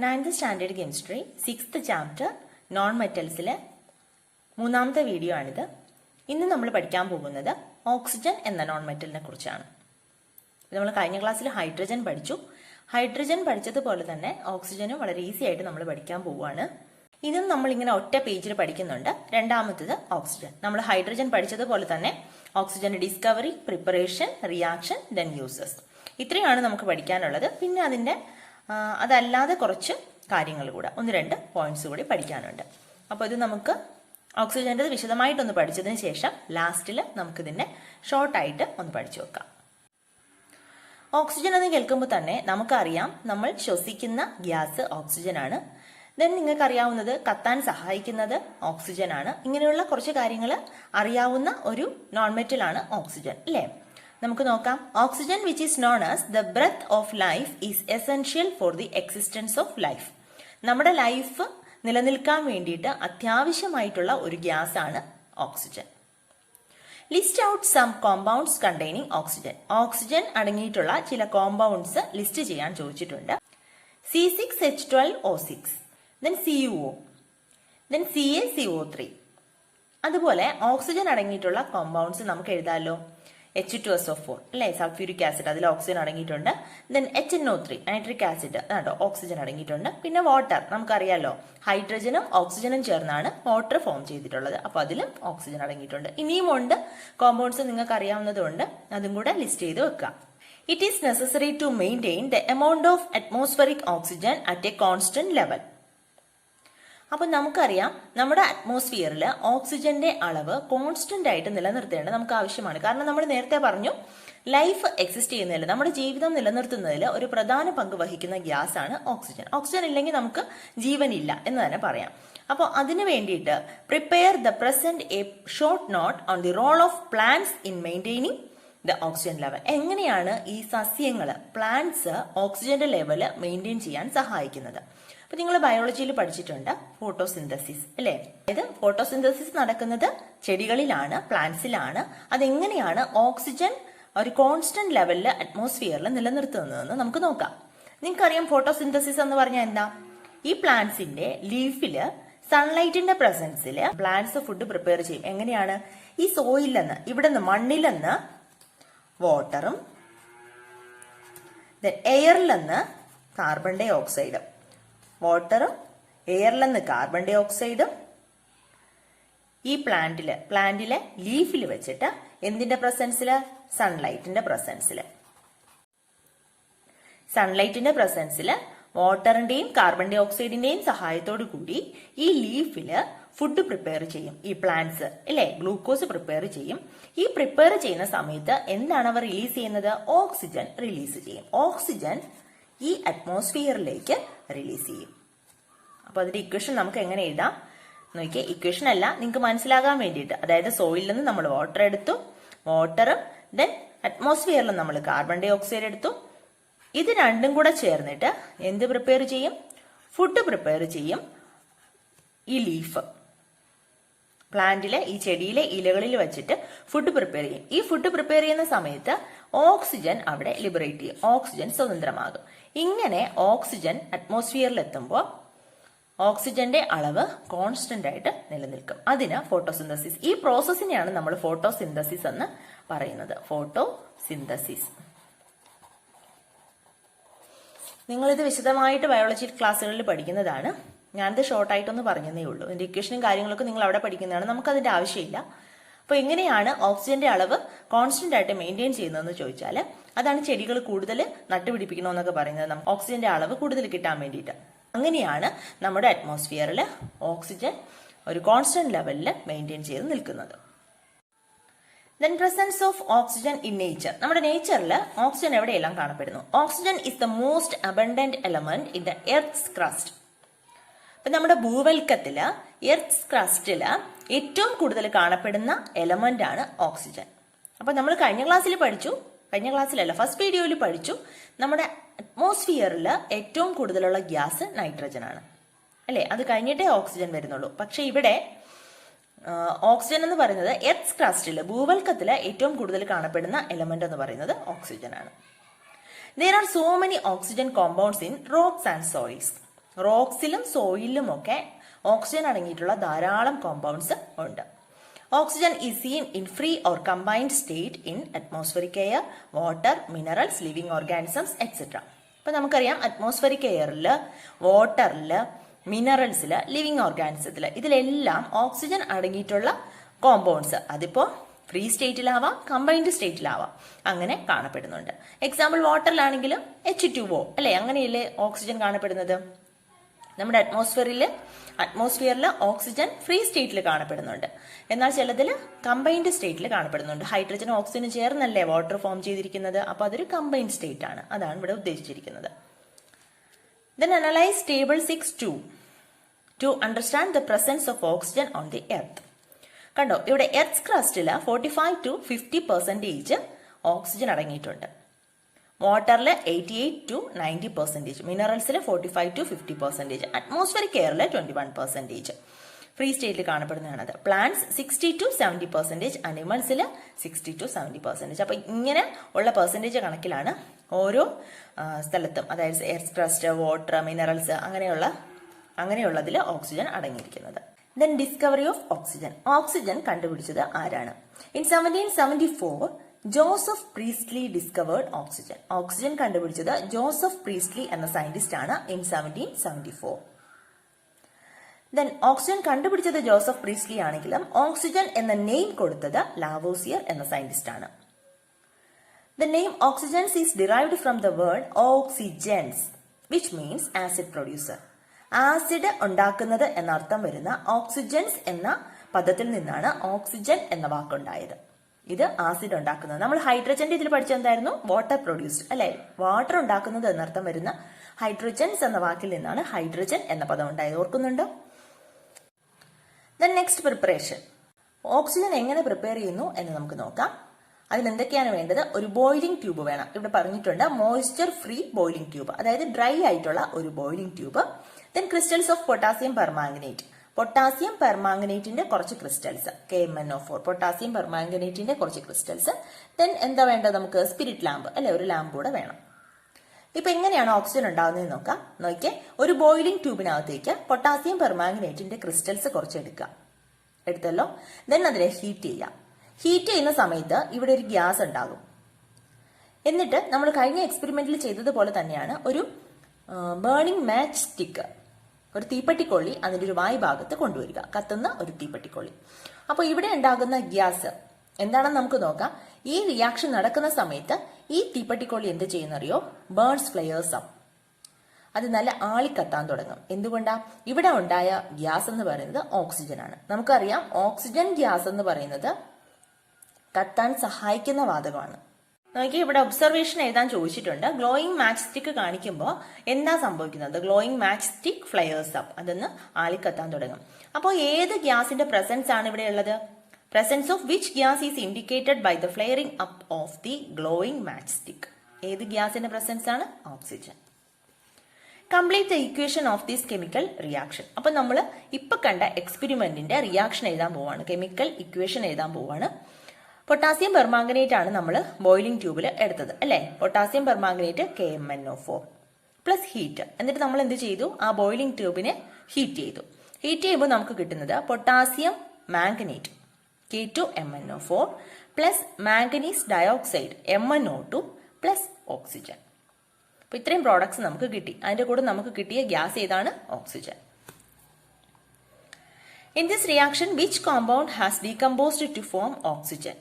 9th standard chemistry 6th chapter non മെറ്റൽസിലെ മൂന്നാമത്തെ video ആണിത്. ഇന്ന് നമ്മൾ പഠിക്കാൻ പോകുന്നത് ഓക്സിജൻ എന്ന നോൺ മെറ്റലിനെ കുറിച്ചാണ്. നമ്മൾ കഴിഞ്ഞ ക്ലാസ്സിൽ ഹൈഡ്രജൻ പഠിച്ചു. ഹൈഡ്രജൻ പഠിച്ചതുപോലെ തന്നെ ഓക്സിജനും വളരെ ഈസി ആയിട്ട് നമ്മൾ പഠിക്കാൻ പോവുകയാണ്. ഇതും നമ്മൾ ഇങ്ങനെ ഒറ്റ പേജിൽ പഠിക്കുന്നുണ്ട്. രണ്ടാമത്തത് ഓക്സിജൻ. നമ്മൾ ഹൈഡ്രജൻ പഠിച്ചതുപോലെ തന്നെ ഓക്സിജന്റെ discovery, preparation, reaction, then uses, ഇത്രയാണ് നമുക്ക് പഠിക്കാനുള്ളത്. പിന്നെ അതിന്റെ അതല്ലാതെ കുറച്ച് കാര്യങ്ങൾ കൂടെ ഒന്ന് രണ്ട് പോയിന്റ്സ് കൂടി പഠിക്കാനുണ്ട്. അപ്പോൾ ഇത് നമുക്ക് ഓക്സിജന്റെ വിശദമായിട്ടൊന്ന് പഠിച്ചതിന് ശേഷം ലാസ്റ്റിൽ നമുക്കിതിന്റെ ഷോർട്ടായിട്ട് ഒന്ന് പഠിച്ചു വെക്കാം. ഓക്സിജൻ എന്ന് കേൾക്കുമ്പോൾ തന്നെ നമുക്കറിയാം നമ്മൾ ശ്വസിക്കുന്ന ഗ്യാസ് ഓക്സിജൻ ആണ്. ദെൻ നിങ്ങൾക്ക് അറിയാവുന്നത് കത്താൻ സഹായിക്കുന്നത് ഓക്സിജൻ ആണ്. ഇങ്ങനെയുള്ള കുറച്ച് കാര്യങ്ങൾ അറിയാവുന്ന ഒരു നോൺ മെറ്റൽ ആണ് ഓക്സിജൻ, അല്ലേ? നമുക്ക് നോക്കാം. Oxygen which is known as the breath of life is essential for the existence of life. നമ്മുടെ ലൈഫ് നിലനിൽക്കാൻ വേണ്ടിയിട്ട് അത്യാവശ്യമായിട്ടുള്ള ഒരു ഗ്യാസ് ആണ് oxygen. List out some compounds containing oxygen. Oxygen അടങ്ങിയിട്ടുള്ള ചില കോമ്പൗണ്ട്സ് ലിസ്റ്റ് ചെയ്യാൻ ചോദിച്ചിട്ടുണ്ട്. C6H12O6, then CuO, then CaCO3. അതുപോലെ ഓക്സിജൻ അടങ്ങിയിട്ടുള്ള കോമ്പൗണ്ട്സ് നമുക്ക് എഴുതാമല്ലോ. H2SO4, അല്ലെ? സൾഫ്യൂരിക് ആസിഡ്, അതിൽ ഓക്സിജൻ അടങ്ങിയിട്ടുണ്ട്. ദെൻ HNO3, നൈട്രിക് ആസിഡ്, അതാണ്ടോ ഓക്സിജൻ അടങ്ങിയിട്ടുണ്ട്. പിന്നെ വാട്ടർ, നമുക്കറിയാലോ ഹൈഡ്രജനും ഓക്സിജനും ചേർന്നാണ് വാട്ടർ ഫോം ചെയ്തിട്ടുള്ളത്. അപ്പൊ അതിലും ഓക്സിജൻ അടങ്ങിയിട്ടുണ്ട്. ഇനിയും ഉണ്ട് കോമ്പൗണ്ട്സ്, നിങ്ങൾക്ക് അറിയാവുന്നതുകൊണ്ട് അതും കൂടെ ലിസ്റ്റ് ചെയ്ത് വെക്കാം. It is necessary to maintain the amount of atmospheric oxygen at a constant level. അപ്പൊ നമുക്കറിയാം നമ്മുടെ അറ്റ്മോസ്ഫിയറിൽ ഓക്സിജന്റെ അളവ് കോൺസ്റ്റന്റ് ആയിട്ട് നിലനിർത്തേണ്ടത് നമുക്ക് ആവശ്യമാണ്. കാരണം നമ്മൾ നേരത്തെ പറഞ്ഞു ലൈഫ് എക്സിസ്റ്റ് ചെയ്യുന്നതിൽ, നമ്മുടെ ജീവിതം നിലനിർത്തുന്നതിൽ ഒരു പ്രധാന പങ്ക് വഹിക്കുന്ന ഗ്യാസ് ആണ് ഓക്സിജൻ. ഓക്സിജൻ ഇല്ലെങ്കിൽ നമുക്ക് ജീവനില്ല എന്ന് തന്നെ പറയാം. അപ്പോൾ അതിനു വേണ്ടിയിട്ട് prepare the present a short note on the role of plants in maintaining the oxygen level. എങ്ങനെയാണ് ഈ സസ്യങ്ങള്, പ്ലാന്റ്സ് ഓക്സിജന്റെ ലെവല് മെയിൻറ്റെയിൻ ചെയ്യാൻ സഹായിക്കുന്നത്? അപ്പൊ നിങ്ങൾ ബയോളജിയിൽ പഠിച്ചിട്ടുണ്ട് ഫോട്ടോസിന്തസിസ്, അല്ലെ? അതായത് ഫോട്ടോസിന്തസിസ് നടക്കുന്നത് ചെടികളിലാണ്, പ്ലാന്റ്സിലാണ്. അതെങ്ങനെയാണ് ഓക്സിജൻ ഒരു കോൺസ്റ്റന്റ് ലെവലിൽ അറ്റ്മോസ്ഫിയറിൽ നിലനിർത്തുന്നതെന്ന് നമുക്ക് നോക്കാം. നിങ്ങൾക്കറിയാം ഫോട്ടോസിന്തസിസ് എന്ന് പറഞ്ഞാൽ എന്താ? ഈ പ്ലാന്റ്സിന്റെ ലീഫില് സൺലൈറ്റിന്റെ പ്രസൻസിൽ പ്ലാന്റ്സ് ഫുഡ് പ്രിപ്പയർ ചെയ്യും. എങ്ങനെയാണ്? ഈ സോയിൽ നിന്ന്, ഇവിടെ നിന്ന് മണ്ണിൽ നിന്ന് വാട്ടറും എയറിൽ നിന്ന് കാർബൺ ഡൈ ഓക്സൈഡും, വാട്ടറും എയറിൽ നിന്ന് കാർബൺ ഡൈ ഓക്സൈഡും ഈ പ്ലാന്റിലെ ലീഫിൽ വെച്ചിട്ട് എന്തിന്റെ പ്രസൻസില്? സൺലൈറ്റിന്റെ പ്രസൻസില് വാട്ടറിന്റെയും കാർബൺ ഡൈ ഓക്സൈഡിന്റെയും സഹായത്തോടു കൂടി ഈ ലീഫില് ഫുഡ് പ്രിപ്പയർ ചെയ്യും ഈ പ്ലാന്റ്സ്, അല്ലെ? ഗ്ലൂക്കോസ് പ്രിപ്പയർ ചെയ്യും. ഈ പ്രിപ്പയർ ചെയ്യുന്ന സമയത്ത് എന്താണ് അവർ റിലീസ് ചെയ്യുന്നത്? ഓക്സിജൻ റിലീസ് ചെയ്യും. ഓക്സിജൻ ഈ അറ്റ്മോസ്ഫിയറിലേക്ക് റിലീസ് ചെയ്യും. അപ്പൊ അതിന്റെ ഇക്വേഷൻ നമുക്ക് എങ്ങനെ എഴുതാം നോക്കിയേ. ഇക്വേഷൻ അല്ല, നിങ്ങൾക്ക് മനസ്സിലാകാൻ വേണ്ടിയിട്ട്. അതായത് സോയിൽ നിന്ന് നമ്മൾ വാട്ടർ എടുത്തു, വാട്ടറും ദെൻ അറ്റ്മോസ്ഫിയറിൽ നമ്മൾ കാർബൺ ഡൈ ഓക്സൈഡ് എടുത്തു. ഇത് രണ്ടും കൂടെ ചേർന്നിട്ട് എന്ത് പ്രിപ്പയർ ചെയ്യും? ഫുഡ് പ്രിപ്പയർ ചെയ്യും. ഈ ലീഫ് പ്ലാന്റിലെ, ഈ ചെടിയിലെ ഇലകളിൽ വെച്ചിട്ട് ഫുഡ് പ്രിപ്പയർ ചെയ്യും. ഈ ഫുഡ് പ്രിപ്പയർ ചെയ്യുന്ന സമയത്ത് ഓക്സിജൻ അവിടെ ലിബറേറ്റ് ചെയ്യും. ഓക്സിജൻ സ്വതന്ത്രമാകും. ഇങ്ങനെ ഓക്സിജൻ അറ്റ്മോസ്ഫിയറിൽ എത്തുമ്പോൾ ഓക്സിജന്റെ അളവ് കോൺസ്റ്റന്റ് ആയിട്ട് നിലനിൽക്കും. അതിന് ഫോട്ടോസിന്തസിസ്, ഈ പ്രോസസ്സിനെയാണ് നമ്മൾ ഫോട്ടോസിന്തസിസ് എന്ന് പറയുന്നത്. ഫോട്ടോസിന്തസിസ് നിങ്ങളിത് വിശദമായിട്ട് ബയോളജി ക്ലാസ്സുകളിൽ പഠിക്കുന്നതാണ്. ഞാനിത് ഷോർട്ടായിട്ടൊന്ന് പറഞ്ഞതേ ഉള്ളൂ. ഇതിന്റെ ഇക്വേഷനും കാര്യങ്ങളൊക്കെ നിങ്ങൾ അവിടെ പഠിക്കുന്നതാണ്, നമുക്കതിന്റെ ആവശ്യമില്ല. അപ്പൊ എങ്ങനെയാണ് ഓക്സിജന്റെ അളവ് കോൺസ്റ്റന്റ് ആയിട്ട് മെയിൻറ്റെയിൻ ചെയ്യുന്നതെന്ന് ചോദിച്ചാൽ അതാണ് ചെടികൾ കൂടുതൽ നട്ടുപിടിപ്പിക്കണമെന്നൊക്കെ പറയുന്നത്, ഓക്സിജന്റെ അളവ് കൂടുതൽ കിട്ടാൻ വേണ്ടിയിട്ട്. അങ്ങനെയാണ് നമ്മുടെ അറ്റ്മോസ്ഫിയറിൽ ഓക്സിജൻ ഒരു കോൺസ്റ്റന്റ് ലെവലിൽ മെയിൻറ്റെയിൻ ചെയ്ത് നിൽക്കുന്നത്. Then presence of oxygen in nature. നമ്മുടെ നേച്ചറിൽ ഓക്സിജൻ എവിടെയെല്ലാം കാണപ്പെടുന്നു? Oxygen is the most abundant element in the earth's crust. അപ്പൊ നമ്മുടെ ഭൂവൽക്കത്തില്, എർത്ത്സ് ക്രസ്റ്റില് ഏറ്റവും കൂടുതൽ കാണപ്പെടുന്ന എലമെന്റ് ആണ് ഓക്സിജൻ. അപ്പൊ നമ്മൾ ഫസ്റ്റ് വീഡിയോയിൽ പഠിച്ചു നമ്മുടെ അറ്റ്മോസ്ഫിയറിൽ ഏറ്റവും കൂടുതലുള്ള ഗ്യാസ് നൈട്രജൻ ആണ്, അല്ലെ? അത് കഴിഞ്ഞിട്ടേ ഓക്സിജൻ വരുന്നുള്ളൂ. പക്ഷെ ഇവിടെ ഓക്സിജൻ എന്ന് പറയുന്നത് എർത്ത്സ് ക്രസ്റ്റില്, ഭൂവൽക്കത്തില് ഏറ്റവും കൂടുതൽ കാണപ്പെടുന്ന എലമെന്റ് എന്ന് പറയുന്നത് ഓക്സിജൻ ആണ്. There are so many oxygen compounds in rocks and soils. റോക്സിലും സോയിലും ഒക്കെ ഓക്സിജൻ അടങ്ങിയിട്ടുള്ള ധാരാളം കോമ്പൗണ്ട്സ് ഉണ്ട്. Oxygen is seen in free or combined state in atmospheric air, water, minerals, living organisms etcetera. അപ്പൊ നമുക്കറിയാം അറ്റ്മോസ്ഫറിക് എയറിൽ, വാട്ടറിൽ, മിനറൽസിൽ, ലിവിംഗ് ഓർഗാനിസത്തിൽ ഇതിലെല്ലാം ഓക്സിജൻ അടങ്ങിയിട്ടുള്ള കോമ്പൗണ്ട്സ് അതിപ്പോ ഫ്രീ സ്റ്റേറ്റിലാവാം, കമ്പൈൻഡ് സ്റ്റേറ്റിലാവാം, അങ്ങനെ കാണപ്പെടുന്നുണ്ട്. എക്സാമ്പിൾ വാട്ടറിലാണെങ്കിലും H2O അല്ലെ, അങ്ങനെയല്ലേ ഓക്സിജൻ കാണപ്പെടുന്നത്. നമ്മുടെ അറ്റ്മോസ്ഫിയറിൽ ഓക്സിജൻ ഫ്രീ സ്റ്റേറ്റിൽ കാണപ്പെടുന്നുണ്ട്, എന്നാൽ ചിലതിൽ കമ്പൈൻഡ് സ്റ്റേറ്റിൽ കാണപ്പെടുന്നുണ്ട്. ഹൈഡ്രജനും ഓക്സിജനും ചേർന്നല്ലേ വാട്ടർ ഫോം ചെയ്തിരിക്കുന്നത്, അപ്പൊ അതൊരു കമ്പൈൻഡ് സ്റ്റേറ്റ് ആണ്. അതാണ് ഇവിടെ ഉദ്ദേശിച്ചിരിക്കുന്നത്. Then analyze table 6.2 to understand the presence of oxygen on the earth. കണ്ടോ, ഇവിടെ എർത്ത് ക്രസ്റ്റിൽ 45 to 50% ഓക്സിജൻ അടങ്ങിയിട്ടുണ്ട്. വാട്ടറിൽ 88 to 90%, മിനറൽസിൽ 45 to 50%, അറ്റ്മോസ്ഫിയറിക് എയറിൽ 21%. ഫ്രീ സ്റ്റേറ്റിൽ കാണപ്പെടുന്നതാണത്. പ്ലാന്റ്സ് 60 to 70%, അനിമൽസിൽ 60 to 70%. അപ്പൊ ഇങ്ങനെ ഉള്ള പെർസെൻറ്റേജ് കണക്കിലാണ് ഓരോ സ്ഥലത്തും, അതായത് എർത്ത് ക്രസ്റ്റ്, വാട്ടർ, മിനറൽസ് അങ്ങനെയുള്ളതിൽ ഓക്സിജൻ അടങ്ങിയിരിക്കുന്നത്. Then discovery of oxygen. Oxygen കണ്ടുപിടിച്ചത് ആരാണ്? In 1774 Joseph Priestley discovered oxygen. Oxygen കണ്ടുപിടിച്ചത് ജോസഫ് പ്രീസ്റ്റ്ലി എന്ന സയന്റിസ്റ്റ് ആണ് ഇൻ 1774. ദെൻ ഓക്സിജൻ കണ്ടുപിടിച്ചത് ജോസഫ് പ്രീസ്റ്റ്ലി ആണെങ്കിലും ഓക്സിജൻ എന്ന നെയിം കൊടുത്തത് ലാവോസിയർ എന്ന സയന്റിസ്റ്റ് ആണ്. The name oxygens is derived from the word oxygens, which means acid producer. Acid ഉണ്ടാക്കുന്നത് എന്നർത്ഥം വരുന്ന ഓക്സിജൻസ് എന്ന പദത്തിൽ നിന്നാണ് ഓക്സിജൻ എന്ന വാക്കുണ്ടായത്. ഇത് ആസിഡ് ഉണ്ടാക്കുന്നത്. നമ്മൾ ഹൈഡ്രജന്റെ ഇതിൽ പഠിച്ചത് എന്തായിരുന്നു? വാട്ടർ പ്രൊഡ്യൂസ്ഡ് അല്ലെ. വാട്ടർ ഉണ്ടാക്കുന്നത് എന്നർത്ഥം വരുന്ന ഹൈഡ്രജൻസ് എന്ന വാക്കിൽ നിന്നാണ് ഹൈഡ്രജൻ എന്ന പദം ഉണ്ടായത്. ഓർക്കുന്നുണ്ടോ? Then next preparation. ഓക്സിജൻ എങ്ങനെ പ്രിപ്പയർ ചെയ്യുന്നു എന്ന് നമുക്ക് നോക്കാം. അതിനെന്തൊക്കെയാണ് വേണ്ടത്? ഒരു ബോയിലിംഗ് ട്യൂബ് വേണം. ഇവിടെ പറഞ്ഞിട്ടുണ്ട് മോയ്സ്ചർ ഫ്രീ ബോയിലിംഗ് ട്യൂബ്, അതായത് ഡ്രൈ ആയിട്ടുള്ള ഒരു boiling tube. Then crystals of potassium permanganate. Potassium പെർമാംഗനേറ്റിന്റെ കുറച്ച് ക്രിസ്റ്റൽസ്, KMnO4, പൊട്ടാസ്യം പെർമാംഗനേറ്റിന്റെ കുറച്ച് ക്രിസ്റ്റൽസ്. ദെൻ എന്താ വേണ്ടത് നമുക്ക്? സ്പിരിറ്റ് ലാമ്പ് അല്ലെ, ഒരു ലാമ്പ് കൂടെ വേണം. ഇപ്പൊ എങ്ങനെയാണ് ഓക്സിജൻ ഉണ്ടാകുന്നത് നോക്കാം. നോക്കിയേ, ഒരു ബോയിലിംഗ് ട്യൂബിനകത്തേക്ക് പൊട്ടാസ്യം പെർമാംഗനേറ്റിന്റെ ക്രിസ്റ്റൽസ് കുറച്ച് എടുത്തല്ലോ. ദെൻ അതിനെ ഹീറ്റ് ചെയ്യാം. ഹീറ്റ് ചെയ്യുന്ന സമയത്ത് ഇവിടെ ഒരു ഗ്യാസ് ഉണ്ടാകും. എന്നിട്ട് നമ്മൾ കഴിഞ്ഞ എക്സ്പെരിമെന്റിൽ ചെയ്തതുപോലെ തന്നെയാണ് ഒരു ബേണിംഗ് മാച്ച് സ്റ്റിക്ക്, ഒരു തീപ്പെട്ടിക്കൊള്ളി അതിന്റെ ഒരു വായ് ഭാഗത്ത് കൊണ്ടുവരിക, കത്തുന്ന ഒരു തീപ്പെട്ടിക്കൊള്ളി. അപ്പോൾ ഇവിടെ ഉണ്ടാകുന്ന ഗ്യാസ് എന്താണെന്ന് നമുക്ക് നോക്കാം. ഈ റിയാക്ഷൻ നടക്കുന്ന സമയത്ത് ഈ തീപ്പെട്ടിക്കൊള്ളി എന്ത് ചെയ്യുന്നറിയോ? Burns flares up. അത് നല്ല ആളിക്കത്താൻ തുടങ്ങും. എന്തുകൊണ്ടാ? ഇവിടെ ഉണ്ടായ ഗ്യാസ് എന്ന് പറയുന്നത് ഓക്സിജൻ ആണ്. നമുക്കറിയാം ഓക്സിജൻ ഗ്യാസ് എന്ന് പറയുന്നത് കത്താൻ സഹായിക്കുന്ന വാതകമാണ്. നോക്കി, ഇവിടെ ഒബ്സർവേഷൻ എഴുതാൻ ചോദിച്ചിട്ടുണ്ട്. ഗ്ലോയിങ് മാച്ച് സ്റ്റിക്ക് കാണിക്കുമ്പോൾ എന്താ സംഭവിക്കുന്നത്? Glowing match stick flares up, അതൊന്ന് ആളിക്കത്താൻ തുടങ്ങും. അപ്പോൾ ഏത് ഗ്യാസിന്റെ പ്രസൻസ് ആണ് ഇവിടെ ഉള്ളത്? Presence of which gas is indicated by the flaring up of the glowing match stick. ഏത് ഗ്യാസിന്റെ പ്രസൻസ് ആണ്? Oxygen. Complete the equation of this chemical reaction. അപ്പൊ നമ്മൾ ഇപ്പൊ കണ്ട എക്സ്പെരിമെന്റിന്റെ റിയാക്ഷൻ എഴുതാൻ പോവാണ്, കെമിക്കൽ ഇക്വേഷൻ എഴുതാൻ പോവാണ്. പൊട്ടാസ്യം പെർമാംഗനേറ്റ് ആണ് നമ്മൾ ബോയിലിംഗ് ട്യൂബിൽ എടുത്തത് അല്ലെ. Potassium permanganate KMnO4 plus heat. എന്നിട്ട് നമ്മൾ എന്ത് ചെയ്തു? ആ ബോയിലിംഗ് ട്യൂബിനെ ഹീറ്റ് ചെയ്തു. ഹീറ്റ് ചെയ്യുമ്പോൾ നമുക്ക് കിട്ടുന്നത് potassium manganate K2MnO4 plus manganese dioxide MnO2 plus oxygen. അപ്പൊ ഇത്രയും പ്രോഡക്ട്സ് നമുക്ക് കിട്ടി. അതിന്റെ കൂടെ നമുക്ക് കിട്ടിയ ഗ്യാസ് ഏതാണ്? Oxygen. In this reaction which compound has decomposed to form oxygen?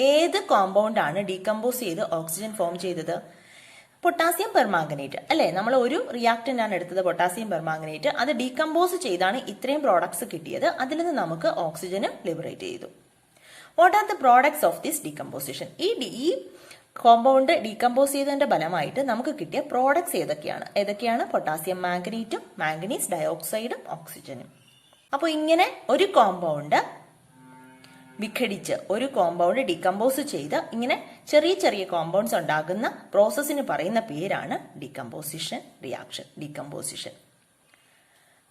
ഏത് കോമ്പൗണ്ട് ആണ് ഡീകമ്പോസ് ചെയ്ത് ഓക്സിജൻ ഫോം ചെയ്തത്? പൊട്ടാസ്യം പെർമാംഗനേറ്റ് അല്ലെ. നമ്മൾ ഒരു റിയാക്ടന്റ് ആണ് എടുത്തത്, പൊട്ടാസ്യം പെർമാംഗനേറ്റ്. അത് ഡീകമ്പോസ് ചെയ്താണ് ഇത്രയും പ്രോഡക്ട്സ് കിട്ടിയത്. അതിൽ നിന്ന് നമുക്ക് ഓക്സിജനും ലിബറേറ്റ് ചെയ്തു. What are the products of this decomposition? ഈ കോമ്പൗണ്ട് ഡീകമ്പോസ് ചെയ്തതിന്റെ ഫലമായിട്ട് നമുക്ക് കിട്ടിയ പ്രോഡക്ട്സ് ഏതൊക്കെയാണ്? പൊട്ടാസ്യം മാംഗനേറ്റും മാംഗനീസ് ഡയോക്സൈഡും ഓക്സിജനും. അപ്പോൾ ഇങ്ങനെ ഒരു കോമ്പൗണ്ട് വിഘടിച്ച്, ഒരു കോമ്പൗണ്ട് ഡീകമ്പോസ് ചെയ്ത് ഇങ്ങനെ ചെറിയ ചെറിയ കോമ്പൗണ്ട്സ് ഉണ്ടാകുന്ന പ്രോസസ്സിന് പറയുന്ന പേരാണ് ഡീകമ്പോസിഷൻ റിയാക്ഷൻ. ഡീകമ്പോസിഷൻ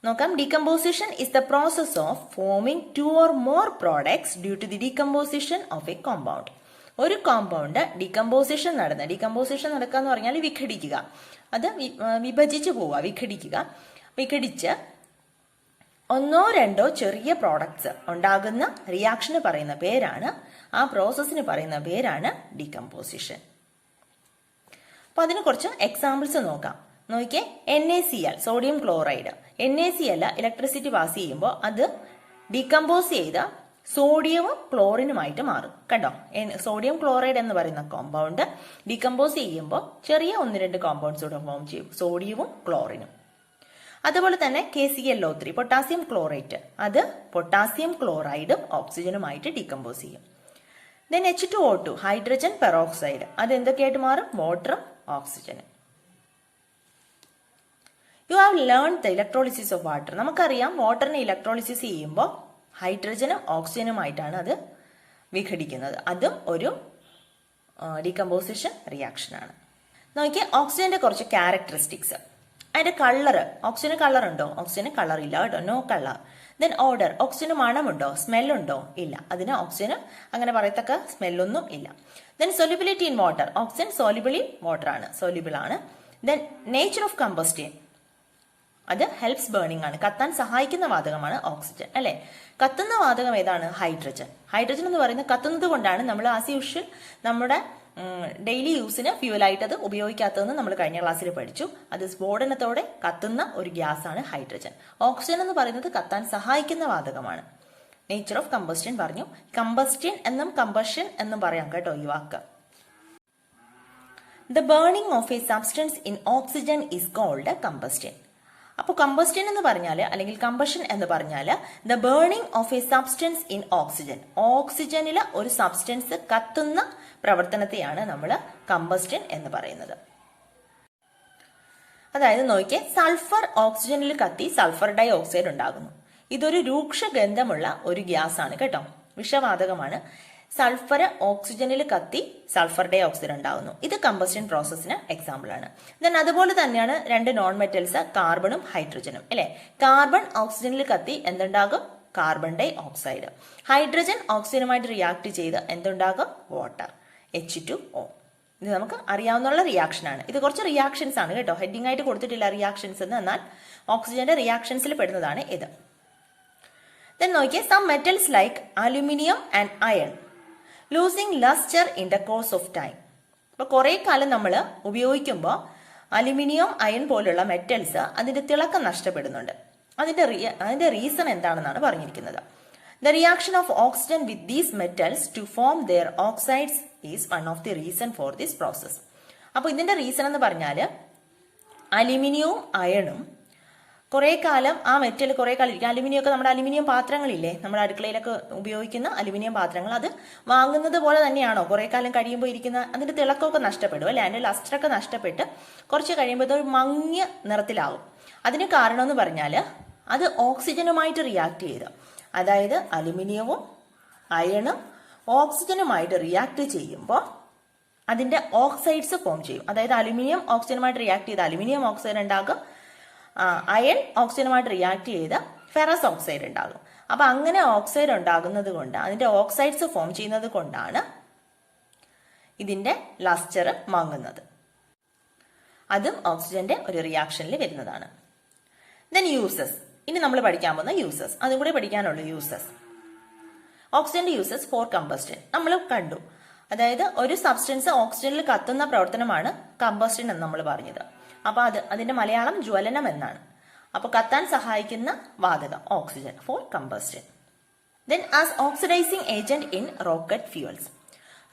നോക്കാം. Decomposition is the process of forming 2 or more products due to the decomposition of a compound. ഒരു കോമ്പൗണ്ട് ഡീകമ്പോസിഷൻ നടക്കുക എന്ന് പറഞ്ഞാൽ വിഘടിക്കുക, അത് വിഭജിച്ചു പോവുക, വിഘടിക്കുക. വിഘടിച്ച് ഒന്നോ രണ്ടോ ചെറിയ പ്രോഡക്ട്സ് ഉണ്ടാകുന്ന റിയാക്ഷന് പറയുന്ന പേരാണ്, ആ പ്രോസസ്സിന് പറയുന്ന പേരാണ് ഡീകമ്പോസിഷൻ. അപ്പൊ അതിന് കുറച്ച് എക്സാമ്പിൾസ് നോക്കാം. നോക്കിയേ, NaCl sodium chloride, NaCl electricity pass ചെയ്യുമ്പോൾ അത് ഡീകമ്പോസ് ചെയ്ത് സോഡിയവും ക്ലോറിനുമായിട്ട് മാറും. കണ്ടോ, സോഡിയം ക്ലോറൈഡ് എന്ന് പറയുന്ന കോമ്പൗണ്ട് ഡീകമ്പോസ് ചെയ്യുമ്പോൾ ചെറിയ 1-2 കോമ്പൗണ്ട്സ് കൂടെ ഫോം ചെയ്യും, സോഡിയവും ക്ലോറിനും. അതുപോലെ തന്നെ KClO3 പൊട്ടാസ്യം ക്ലോറേറ്റ്, അത് പൊട്ടാസ്യം ക്ലോറൈഡും ഓക്സിജനുമായിട്ട് ഡീകമ്പോസ് ചെയ്യും. ദെൻ H2O2 ഹൈഡ്രജൻ പെറോക്സൈഡ്, അത് എന്തൊക്കെയായിട്ട് മാറും? വാട്ടറും ഓക്സിജനും. You have learn the electrolysis of water. നമുക്കറിയാം വാട്ടറിനെ ഇലക്ട്രോളിസിസ് ചെയ്യുമ്പോൾ ഹൈഡ്രജനും ഓക്സിജനുമായിട്ടാണ് അത് വിഘടിക്കുന്നത്. അതും ഒരു ഡീകമ്പോസിഷൻ റിയാക്ഷനാണ്. നോക്കിയേ, ഓക്സിജന്റെ കുറച്ച് ക്യാരക്ടറിസ്റ്റിക്സ്. അതിന്റെ കളർ, ഓക്സിജന് കളർ ഉണ്ടോ? ഓക്സിജന് കളർ ഇല്ല കേട്ടോ, നോ കളർ. ദെൻ ഓർഡർ, ഓക്സിജന് മണമുണ്ടോ? സ്മെല്ലുണ്ടോ? ഇല്ല, അതിന് ഓക്സിജന് അങ്ങനെ പറയത്തക്ക സ്മെല്ലൊന്നും ഇല്ല. Then solubility in water, oxygen soluble in water ആണ്, സോലിബിൾ ആണ്. ദെൻ നേച്ചർ ഓഫ് കമ്പസ്റ്റൻ, അത് ഹെൽപ്സ് ബേണിംഗ് ആണ്, കത്താൻ സഹായിക്കുന്ന വാതകമാണ് ഓക്സിജൻ, അല്ലെ? കത്തുന്ന വാതകം ഏതാണ്? ഹൈഡ്രജൻ. ഹൈഡ്രജൻ എന്ന് പറയുന്നത് കത്തുന്നത് കൊണ്ടാണ് നമ്മൾ ആസ് യൂഷ്വൽ നമ്മുടെ ഡെയിലി യൂസിന് ഫ്യൂവലായിട്ട് അത് ഉപയോഗിക്കാത്തതെന്ന് നമ്മൾ കഴിഞ്ഞ ക്ലാസ്സിൽ പഠിച്ചു. അത് സ്ഫോടനത്തോടെ കത്തുന്ന ഒരു ഗ്യാസ് ആണ് ഹൈഡ്രജൻ. ഓക്സിജൻ എന്ന് പറയുന്നത് കത്താൻ സഹായിക്കുന്ന വാതകമാണ്. നേച്ചർ ഓഫ് കമ്പസ്റ്റൻ പറഞ്ഞു. കമ്പസ്റ്റൻ എന്നും കമ്പഷൻ എന്നും പറയാം കേട്ടോ ഈ വാക്ക്. The burning of a substance in oxygen is called combustion. അപ്പോൾ കമ്പസ്റ്റൻ എന്ന് പറഞ്ഞാൽ, അല്ലെങ്കിൽ കമ്പഷൻ എന്ന് പറഞ്ഞാൽ, the burning of a substance in oxygen, ഓക്സിജനിൽ ഒരു സബ്സ്റ്റൻസ് കത്തുന്ന പ്രവർത്തനത്തെയാണ് നമ്മൾ കമ്പസ്റ്റൻ എന്ന് പറയുന്നത്. അതായത് നോക്കിയേ, സൾഫർ ഓക്സിജനിൽ കത്തി സൾഫർ ഡൈ ഓക്സൈഡ് ഉണ്ടാകുന്നു. ഇതൊരു രൂക്ഷ ഗന്ധമുള്ള ഒരു ഗ്യാസ് ആണ് കേട്ടോ, വിഷവാതകമാണ്. സൾഫർ ഓക്സിജനിൽ കത്തി സൾഫർ ഡൈ ഓക്സൈഡ് ഉണ്ടാകുന്നു. ഇത് കമ്പസ്റ്റൻ പ്രോസസ്സിന് എക്സാമ്പിൾ ആണ്. ദെൻ അതുപോലെ തന്നെയാണ് 2 നോൺ മെറ്റൽസ്, കാർബണും ഹൈഡ്രജനും, അല്ലെ? കാർബൺ ഓക്സിജനിൽ കത്തി എന്തുണ്ടാകും? Carbon dioxide. ഹൈഡ്രജൻ ഓക്സിജനുമായിട്ട് റിയാക്ട് ചെയ്ത് എന്തുണ്ടാകും? Water, H2O. ഇത് നമുക്ക് അറിയാവുന്ന റിയാക്ഷൻ ആണ്. ഇത് കുറച്ച് റിയാക്ഷൻസ് ആണ് കേട്ടോ, ഹെഡിങ് ആയിട്ട് കൊടുത്തിട്ടില്ല റിയാക്ഷൻസ് എന്ന്, എന്നാൽ ഓക്സിജന്റെ റിയാക്ഷൻസിൽ പെടുന്നതാണ് ഇത്. ദെൻ നോക്കിയേ, some metals like aluminium and iron losing lustre in the course of time. അപ്പൊ കുറെ കാലം നമ്മൾ ഉപയോഗിക്കുമ്പോൾ അലുമിനിയം, അയൺ പോലുള്ള മെറ്റൽസ് അതിന്റെ തിളക്കം നഷ്ടപ്പെടുന്നുണ്ട്. അതിന്റെ റീസൺ എന്താണെന്നാണ് പറഞ്ഞിരിക്കുന്നത്. The reaction of oxygen with these metals to form their oxides is one of the reason for this process. അപ്പൊ ഇതിന്റെ റീസൺ എന്ന് പറഞ്ഞാൽ അലുമിനിയവും അയണും കുറെ കാലം ആ മെറ്റൽ കുറെ കാലം ഇരിക്കും. അലുമിനിയം ഒക്കെ നമ്മുടെ അലുമിനിയം പാത്രങ്ങളില്ലേ, നമ്മുടെ അടുക്കളയിലൊക്കെ ഉപയോഗിക്കുന്ന അലുമിനിയം പാത്രങ്ങൾ, അത് വാങ്ങുന്നത് പോലെ തന്നെയാണോ കുറെ കാലം കഴിയുമ്പോൾ ഇരിക്കുന്ന? അതിന്റെ തിളക്കമൊക്കെ നഷ്ടപ്പെടും, അല്ലെ? അതിന്റെ ലസ്റ്ററൊക്കെ നഷ്ടപ്പെട്ട് കുറച്ച് കഴിയുമ്പോൾ ഒരു മങ്ങിയ നിറത്തിലാവും. അതിന് കാരണം എന്ന് പറഞ്ഞാൽ അത് ഓക്സിജനുമായിട്ട് റിയാക്ട് ചെയ്ത്, അതായത് അലുമിനിയവും അയണും ഓക്സിജനുമായിട്ട് റിയാക്ട് ചെയ്യുമ്പോൾ അതിന്റെ ഓക്സൈഡ്സ് ഫോം ചെയ്യും. അതായത് അലുമിനിയം ഓക്സിജനുമായിട്ട് റിയാക്ട് ചെയ്ത് അലുമിനിയം ഓക്സൈഡ് ഉണ്ടാകും, അയൺ ഓക്സിജനുമായിട്ട് റിയാക്ട് ചെയ്ത് ഫെറസ് ഓക്സൈഡ് ഉണ്ടാകും. അപ്പൊ അങ്ങനെ ഓക്സൈഡ് ഉണ്ടാകുന്നത് കൊണ്ട്, അതിന്റെ ഓക്സൈഡ്സ് ഫോം ചെയ്യുന്നത് കൊണ്ടാണ് ഇതിന്റെ ലസ്റ്റർ മങ്ങുന്നത്. അതും ഓക്സിജന്റെ ഒരു റിയാക്ഷനിൽ വരുന്നതാണ്. Then uses. ഇനി നമ്മൾ പഠിക്കാൻ പോകുന്ന യൂസസ്, അതും കൂടെ പഠിക്കാനുള്ള യൂസസ്. ഓക്സിജന്റെ യൂസസ് ഫോർ കമ്പസ്റ്റൻ നമ്മൾ കണ്ടു. അതായത് ഒരു സബ്സ്റ്റൻസ് ഓക്സിജനിൽ കത്തുന്ന പ്രവർത്തനമാണ് കമ്പസ്റ്റൻ എന്ന് നമ്മൾ പറഞ്ഞത്. അപ്പൊ അതിന്റെ മലയാളം ജ്വലനം എന്നാണ്. അപ്പൊ കത്താൻ സഹായിക്കുന്ന വാതകം oxygen, for combustion. Then as oxidising agent in rocket fuels.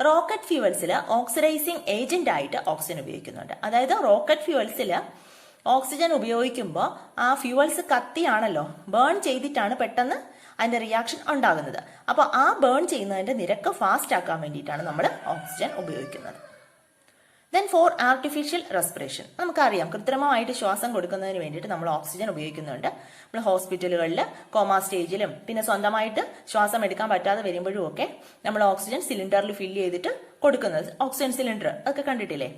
Rocket ഫ്യൂവൽസിൽ ഓക്സിഡൈസിങ് ഏജന്റ് ആയിട്ട് ഓക്സിജൻ ഉപയോഗിക്കുന്നുണ്ട്. അതായത് റോക്കറ്റ് ഫ്യൂവൽസിൽ ഓക്സിജൻ ഉപയോഗിക്കുമ്പോൾ ആ ഫ്യൂവൽസ് കത്തിയാണല്ലോ, ബേൺ ചെയ്തിട്ടാണ് പെട്ടെന്ന് അതിന്റെ റിയാക്ഷൻ ഉണ്ടാകുന്നത്. അപ്പൊ ആ ബേൺ ചെയ്യുന്നതിന്റെ നിരക്ക് ഫാസ്റ്റ് ആക്കാൻ വേണ്ടിയിട്ടാണ് നമ്മൾ ഓക്സിജൻ ഉപയോഗിക്കുന്നത്. Then for artificial respiration. നമുക്കറിയാം, കൃത്രിമമായിട്ട് ശ്വാസം കൊടുക്കുന്നതിന് വേണ്ടിയിട്ട് നമ്മൾ ഓക്സിജൻ ഉപയോഗിക്കുന്നുണ്ട്. നമ്മൾ ഹോസ്പിറ്റലുകളിൽ കോമാ സ്റ്റേജിലും പിന്നെ സ്വന്തമായിട്ട് ശ്വാസം എടുക്കാൻ പറ്റാതെ വരുമ്പോഴും ഒക്കെ നമ്മൾ ഓക്സിജൻ സിലിണ്ടറിൽ ഫില്ല് ചെയ്തിട്ട് കൊടുക്കുന്നത്, ഓക്സിജൻ സിലിണ്ടർ അതൊക്കെ കണ്ടിട്ടില്ലേ?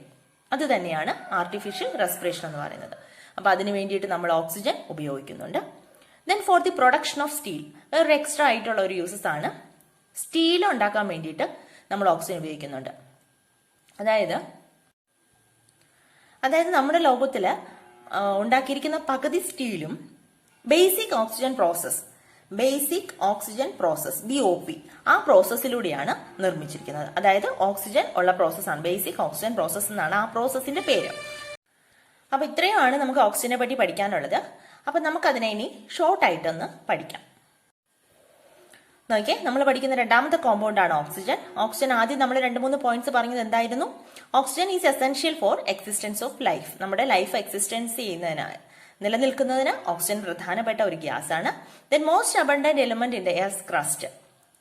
അത് തന്നെയാണ് ആർട്ടിഫിഷ്യൽ റെസ്പിറേഷൻ എന്ന് പറയുന്നത്. അപ്പൊ അതിന് വേണ്ടിയിട്ട് നമ്മൾ ഓക്സിജൻ ഉപയോഗിക്കുന്നുണ്ട്. Then for the production of steel, ഒരു എക്സ്ട്രാ ആയിട്ടുള്ള ഒരു യൂസസ് ആണ്. സ്റ്റീൽ ഉണ്ടാക്കാൻ വേണ്ടിയിട്ട് നമ്മൾ ഓക്സിജൻ ഉപയോഗിക്കുന്നുണ്ട്. അതായത് നമ്മുടെ ലോകത്തില് ഉണ്ടാക്കിയിരിക്കുന്ന പകുതി സ്റ്റീലും ബേസിക് ഓക്സിജൻ പ്രോസസ് BOP ആ പ്രോസസ്സിലൂടെയാണ് നിർമ്മിച്ചിരിക്കുന്നത്. അതായത് ഓക്സിജൻ ഉള്ള പ്രോസസ്സാണ്, ബേസിക് ഓക്സിജൻ പ്രോസസ് എന്നാണ് ആ പ്രോസസ്സിന്റെ പേര്. അപ്പൊ ഇത്രയുമാണ് നമുക്ക് ഓക്സിജനെ പറ്റി പഠിക്കാനുള്ളത്. അപ്പൊ നമുക്കതിനെ ഇനി ഷോർട്ടായിട്ടൊന്ന് പഠിക്കാം. നോക്കിയേ, നമ്മൾ പഠിക്കുന്ന രണ്ടാമത്തെ കോമ്പൗണ്ട് ആണ് ഓക്സിജൻ. ഓക്സിജൻ ആദ്യം നമ്മൾ 2-3 പോയിന്റ്സ് പറഞ്ഞത് എന്തായിരുന്നു? Oxygen is essential for existence of life. നമ്മുടെ ലൈഫ് എക്സിസ്റ്റൻസ് ചെയ്യുന്നതിനായി നിലനിൽക്കുന്നതിന് ഓക്സിജൻ പ്രധാനപ്പെട്ട ഒരു ഗ്യാസ് ആണ്. Then most abundant element in the earth crust,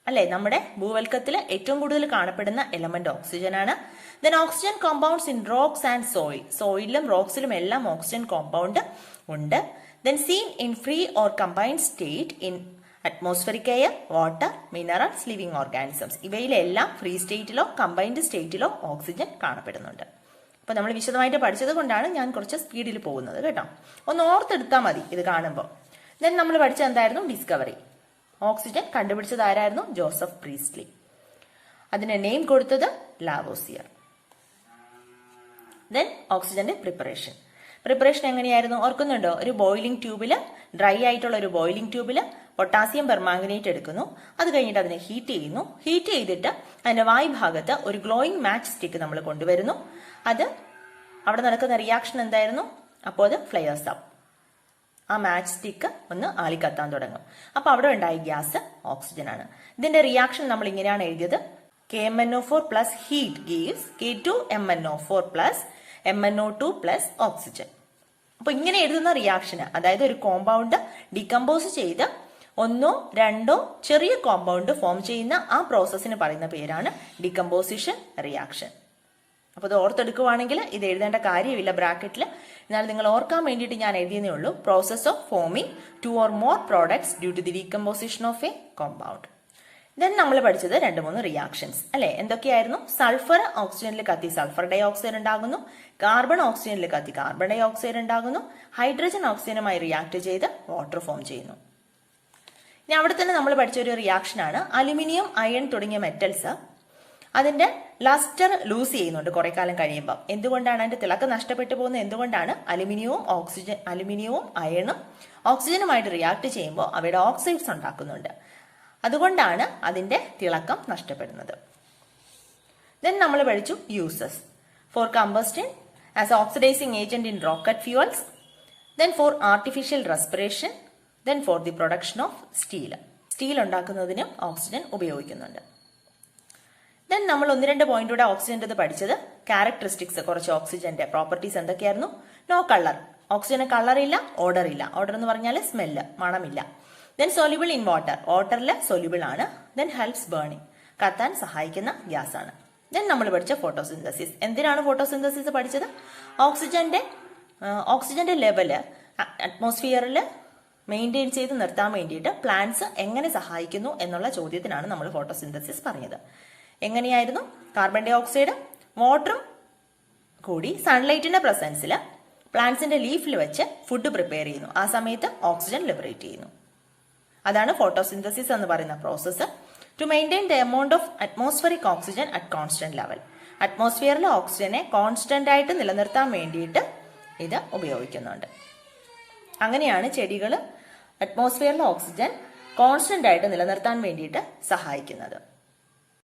അല്ലെ, നമ്മുടെ ഭൂവൽക്കത്തിൽ ഏറ്റവും കൂടുതൽ കാണപ്പെടുന്ന എലമെന്റ് ഓക്സിജൻ ആണ്. Then oxygen compounds in rocks and soil, സോയിലും റോക്സിലും എല്ലാം ഓക്സിജൻ കോമ്പൗണ്ട് ഉണ്ട്. Then seen in free or combined state in atmospheric air, water, minerals, living organisms. ഇവയിലെല്ലാം ഫ്രീ സ്റ്റേറ്റിലോ കമ്പൈൻഡ് സ്റ്റേറ്റിലോ ഓക്സിജൻ കാണപ്പെടുന്നുണ്ട്. അപ്പൊ നമ്മൾ വിശദമായിട്ട് പഠിച്ചത് കൊണ്ടാണ് ഞാൻ കുറച്ച് സ്പീഡിൽ പോകുന്നത് കേട്ടോ. ഒന്ന് ഓർത്തെടുത്താൽ മതി ഇത് കാണുമ്പോൾ. ദെൻ നമ്മൾ പഠിച്ചത് എന്തായിരുന്നു? ഡിസ്കവറി. ഓക്സിജൻ കണ്ടുപിടിച്ചത് ആരായിരുന്നു? Joseph Priestley. അതിന് നെയിം കൊടുത്തത് ലാവോസിയർ. ദെൻ ഓക്സിജന്റെ പ്രിപ്പറേഷൻ എങ്ങനെയായിരുന്നു ഓർക്കുന്നുണ്ടോ? ഒരു ബോയിലിംഗ് ട്യൂബില്, ഡ്രൈ ആയിട്ടുള്ള ഒരു ബോയിലിംഗ് ട്യൂബില് പൊട്ടാസ്യം പെർമാംഗനേറ്റ് എടുക്കുന്നു. അത് കഴിഞ്ഞിട്ട് അതിനെ ഹീറ്റ് ചെയ്യുന്നു. ഹീറ്റ് ചെയ്തിട്ട് അതിന്റെ വായ്ഭാഗത്ത് ഒരു ഗ്ലോയിങ് മാച്ച് സ്റ്റിക്ക് നമ്മൾ കൊണ്ടുവരുന്നു. അത് അവിടെ നടക്കുന്ന റിയാക്ഷൻ എന്തായിരുന്നു? അപ്പോൾ അത് ഫ്ലെയർസ് അപ്പ്. ആ മാച്ച് സ്റ്റിക്ക് ഒന്ന് ആളിക്കത്താൻ തുടങ്ങും. അപ്പൊ അവിടെ ഉണ്ടായ ഗ്യാസ് ഓക്സിജൻ ആണ്. ഇതിന്റെ റിയാക്ഷൻ നമ്മൾ ഇങ്ങനെയാണ് എഴുതിയത്: KMnO4 plus heat gives K2MnO4 plus MnO2 plus oxygen. അപ്പൊ ഇങ്ങനെ എഴുതുന്ന റിയാക്ഷന്, അതായത് ഒരു കോമ്പൗണ്ട് ഡികമ്പോസ് ചെയ്ത് 1 or 2 ചെറിയ കോമ്പൗണ്ട് ഫോം ചെയ്യുന്ന ആ പ്രോസസ്സിന് പറയുന്ന പേരാണ് ഡികമ്പോസിഷൻ റിയാക്ഷൻ. അപ്പൊ ഇത് ഓർത്തെടുക്കുവാണെങ്കിൽ ഇത് എഴുതേണ്ട കാര്യമില്ല ബ്രാക്കറ്റിൽ. എന്നാൽ നിങ്ങൾ ഓർക്കാൻ വേണ്ടിയിട്ട് ഞാൻ എഴുതിയതേ ഉള്ളൂ. Process of forming 2 or more products due to the decomposition of a compound. Then നമ്മൾ പഠിച്ചത് 2-3 റിയാക്ഷൻസ്, അല്ലെ? എന്തൊക്കെയായിരുന്നു? സൾഫർ ഓക്സിജനിൽ കത്തി സൾഫർ ഡൈ ഓക്സൈഡ് ഉണ്ടാകുന്നു. കാർബൺ ഓക്സിജനിൽ കത്തി കാർബൺ ഡൈ ഓക്സൈഡ് ഉണ്ടാകുന്നു. ഹൈഡ്രജൻ ഓക്സിജനുമായി റിയാക്ട് ചെയ്ത് വാട്ടർ ഫോം ചെയ്യുന്നു. ഇനി അവിടെ തന്നെ നമ്മൾ പഠിച്ച ഒരു റിയാക്ഷനാണ് അലുമിനിയം, അയൺ തുടങ്ങിയ മെറ്റൽസ് അതിന്റെ ലസ്റ്റർ ലൂസ് ചെയ്യുന്നുണ്ട് കുറെ കാലം കഴിയുമ്പോൾ. എന്തുകൊണ്ടാണ്? അതിന്റെ തിളക്കം നഷ്ടപ്പെട്ടു പോകുന്നത് എന്തുകൊണ്ടാണ്? അലുമിനിയവും അയണും ഓക്സിജനുമായിട്ട് റിയാക്ട് ചെയ്യുമ്പോൾ അവയുടെ ഓക്സൈഡ്സ് ഉണ്ടാക്കുന്നുണ്ട്. അതുകൊണ്ടാണ് അതിന്റെ തിളക്കം നഷ്ടപ്പെടുന്നത്. ദെൻ നമ്മൾ പഠിച്ചു uses: for combustion, as oxidising agent in rocket fuels, then for artificial respiration, then for the production of steel ഉണ്ടാക്കുന്നതിനും ഓക്സിജൻ ഉപയോഗിക്കുന്നുണ്ട്. ദെൻ നമ്മൾ 1-2 പോയിന്റ് കൂടെ ഓക്സിജന്റെ പഠിച്ചത് ക്യാരക്ടറിസ്റ്റിക്സ്, കുറച്ച് ഓക്സിജന്റെ പ്രോപ്പർട്ടീസ് എന്തൊക്കെയായിരുന്നു? നോ കളർ, ഓക്സിജന് കളർ ഇല്ല, ഓർഡർ ഇല്ല. ഓർഡർ എന്ന് പറഞ്ഞാൽ സ്മെല്ല്, മണമില്ല. ദെൻ സോല്യൂബിൾ ഇൻ വാട്ടർ, വാട്ടറിൽ സോല്യൂബിൾ ആണ്. ദെൻ ഹെൽപ്സ് ബേണിംഗ്, കത്താൻ സഹായിക്കുന്ന ഗ്യാസ് ആണ്. ദെൻ നമ്മൾ പഠിച്ച ഫോട്ടോസിന്തസിസ്. എന്തിനാണ് ഫോട്ടോസിന്തസിസ് പഠിച്ചത്? ഓക്സിജന്റെ ലെവല് അറ്റ്മോസ്ഫിയറിൽ മെയിൻറ്റെയിൻ ചെയ്ത് നിർത്താൻ വേണ്ടിയിട്ട് പ്ലാന്റ്സ് എങ്ങനെ സഹായിക്കുന്നു എന്നുള്ള ചോദ്യത്തിനാണ് നമ്മൾ ഫോട്ടോസിന്തസിസ് പറഞ്ഞത്. എങ്ങനെയായിരുന്നു? കാർബൺ ഡൈ ഓക്സൈഡ് വാട്ടറും കൂടി സൺലൈറ്റിന്റെ പ്രസൻസിൽ പ്ലാന്റ്സിന്റെ ലീഫിൽ വെച്ച് ഫുഡ് പ്രിപ്പയർ ചെയ്യുന്നു. ആ സമയത്ത് ഓക്സിജൻ ലിബറേറ്റ് ചെയ്യുന്നു. അതാണ് ഫോട്ടോസിന്തസിസ് എന്ന് പറയുന്ന process. To maintain the amount of atmospheric oxygen at constant level, അറ്റ്മോസ്ഫിയറിലെ ഓക്സിജനെ കോൺസ്റ്റന്റ് ആയിട്ട് നിലനിർത്താൻ വേണ്ടിയിട്ട് ഇത് ഉപയോഗിക്കുന്നുണ്ട്. അങ്ങനെയാണ് ചെടികൾ അറ്റ്മോസ്ഫിയറിലെ ഓക്സിജൻ കോൺസ്റ്റന്റ് ആയിട്ട് നിലനിർത്താൻ വേണ്ടിയിട്ട് സഹായിക്കുന്നത്.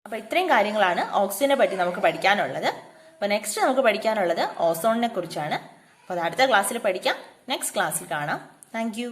അപ്പൊ ഇത്രയും കാര്യങ്ങളാണ് ഓക്സിജനെ പറ്റി നമുക്ക് പഠിക്കാനുള്ളത്. അപ്പൊ നെക്സ്റ്റ് നമുക്ക് പഠിക്കാനുള്ളത് ഓസോണിനെ കുറിച്ചാണ്. അപ്പൊ അത് അടുത്ത ക്ലാസ്സിൽ പഠിക്കാം. നെക്സ്റ്റ് ക്ലാസ്സിൽ കാണാം. Thank you.